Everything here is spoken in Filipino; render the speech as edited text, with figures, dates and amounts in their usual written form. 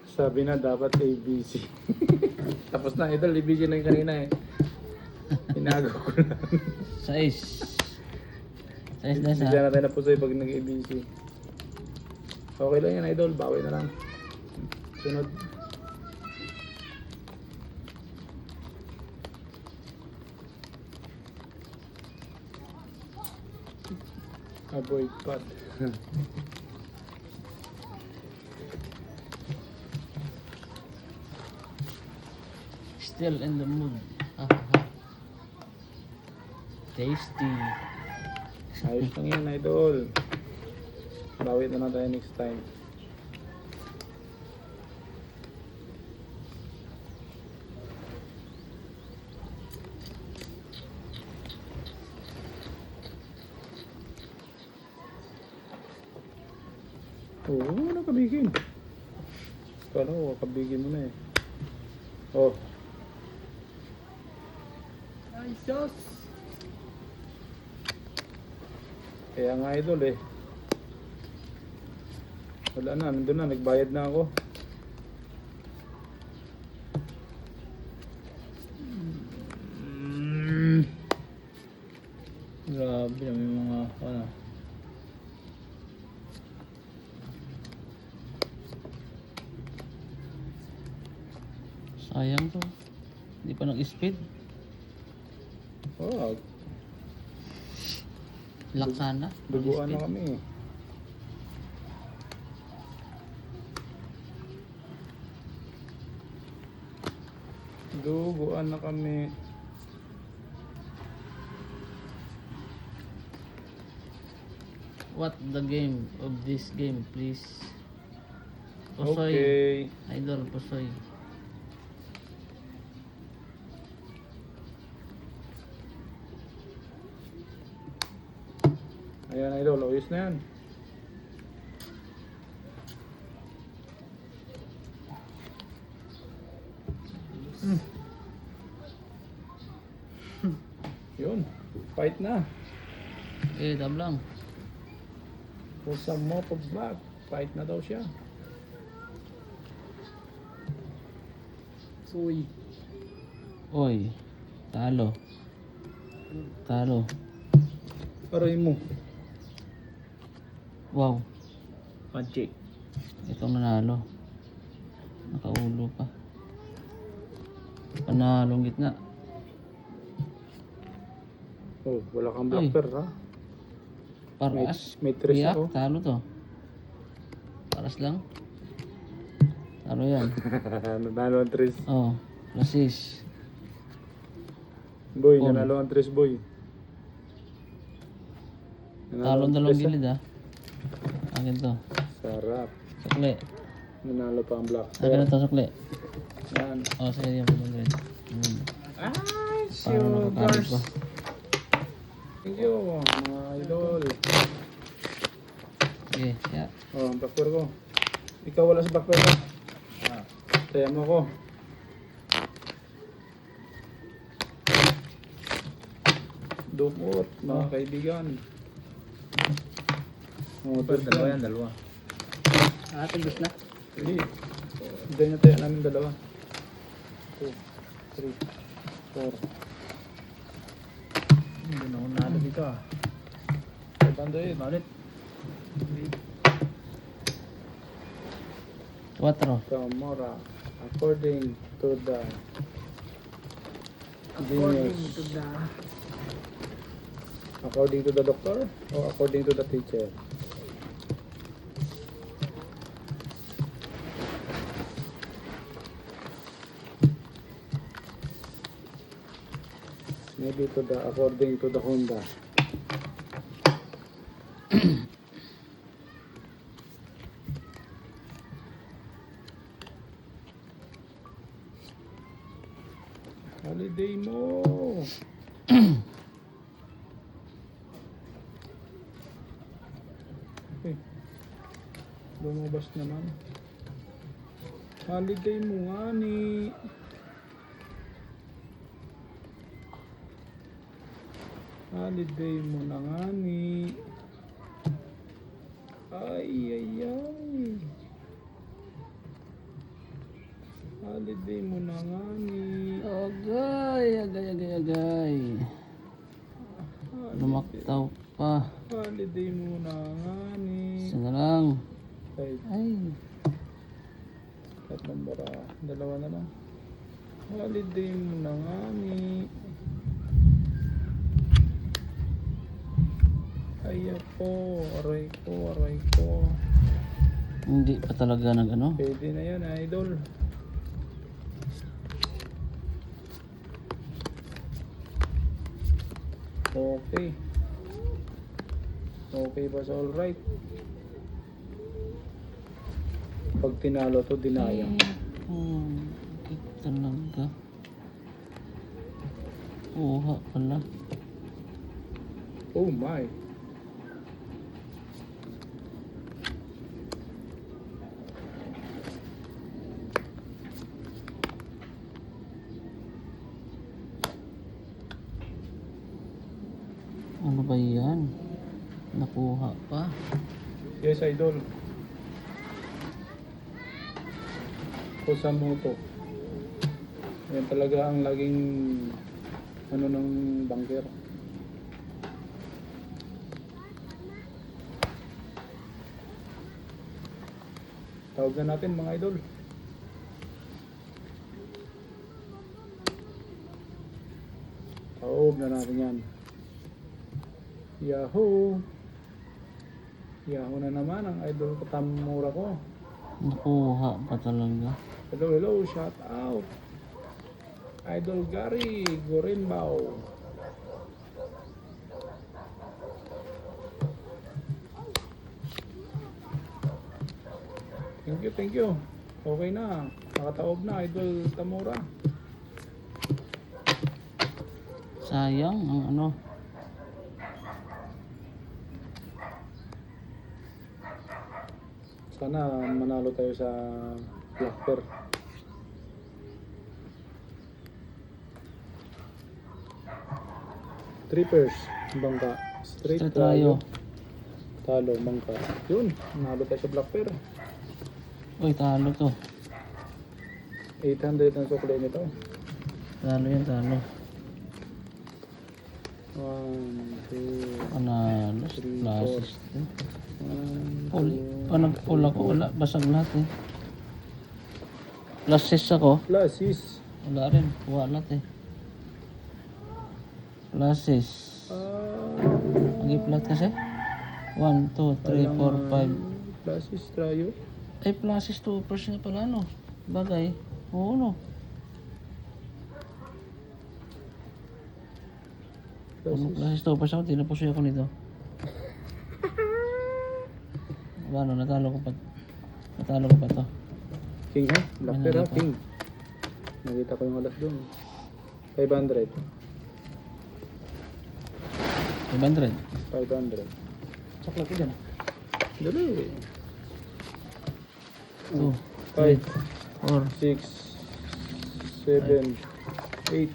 Sabi na dapat ABC. Tapos na, idol, ABC na yung kanina eh. Inago ko lang. Size. Size na Hindi sa. natin na po sa'yo pag nag-ABC. Okay lang yan, idol. Bawi na lang. Sunod. Avoid pad. Still in the mood. Tasty. Ayos lang yan, idol. Bawi na lang tayo next time. Oo, oh, nakabigin. Kala ko, kabigin mo na eh. Oh. Ay, sus! Kaya nga idol eh. Wala na, nandun na, nagbayad na ako. Grabe na may mga ano. Sayang to. Hindi pa nag-speed. Oh, Lock sana. duguan na Nag-speed. kami eh. Duguan na kami. What the game of this game, please? Pusoy. Okay. Idol, pusoy. Ayan idol, ayos na yan. Yun, fight na. Okay, tab lang. For some moto black, fight na daw siya. Suy. Oy. Talo. Talo. Aray mo. Wow. Magic. Itong nanalo. Nakaulo pa. Panalong gitna. Oh, wala kang Ay. blocker ha. Paras. May tres Biyak, ako. talo to. Paras lang. Talo yan. Nanalo ang tres. Oh, lasis. Boy, Paul. nanalo ang tres boy. Talo ang dalawang gilid ah. Akin to. Sarap. Sukli. Nanalo pa ang black. Akin na to, sukli. Yan. Oh, sige yung 100. Ay, Parang nakatalo pa. Thank you, mga idol. Sige, yeah. Oh, ang blocker ko. Ikaw wala sa blocker ko. Kaya mo ko. Dukot, mga kaibigan. Oh, dalawa yan, dalawa. Tagos na. Hindi. Hindi na tayo namin dalawa. 2, 3, 4. Hindi na ako nalo dito ah. Bandoy, malit. 4. Camora. According to the genius. According to the doctor or according to the teacher? Maybe to the according to the Honda. Holiday mo. Okay. Lumabas naman. Holiday mo nga ni. Holiday mo na nga ni. Ay, ay, ay. Holiday mo na nga ni. Agay. Lumaktaw pa. Holiday mo na nga ni. Isa na lang. Ay, Ay. tatlong bara. Dalawa na lang. Holiday mo na nga ni. Ay ako, aray ko. Hindi pa talaga nag ano. Pwede na yan, idol. Okay. Okay ba sa alright? Pag tinalo to, dinayang. Hindi talaga. Kuha pala. Oh my. Ano ba yan? Nakuha pa. Yes, idol. Kusa mo to. Yan talaga ang laging ano ng bangker. Tawag na natin mga idol. Tawag na natin yan. Yahoo! Yahoo na naman ang idol katamura ko. Nakuha pa talaga. Hello, shout out. Idol Gary Gorinbao. Thank you. Okay na. Nakataob na, Idol Tamura. Sayang ang ano. Sana manalo tayo sa Black Bear. Trippers, bangka. Straight Straight tayo. Talo, bangka. Yun, manalo tayo sa Black Bear. Uy, talo to. 800 ang sukle nito. Talo yan, talo. 1, 2, Panalo. Three, Classes. 1, Full. Pag nag-full ako, wala. Basag lahat eh. Classes ako. Plus is Wala rin. Kuha lahat eh. Classes. Mag-i-flat kasi. 1, 2, 3, 4, 5. Plus is tayo. Ay, classes 2% na pala no. Bagay. Oo no. Plus Ano is classes 2% ako? Tinapusoy ako nito. Ano, natalo ko pa to. King ha? Black Bear ha? Manalo pa. King. Nakita ko yung alas doon. 500. 500. 500. Sakla ko dyan. Dali. 2, 5, 4, 6, 7, 8,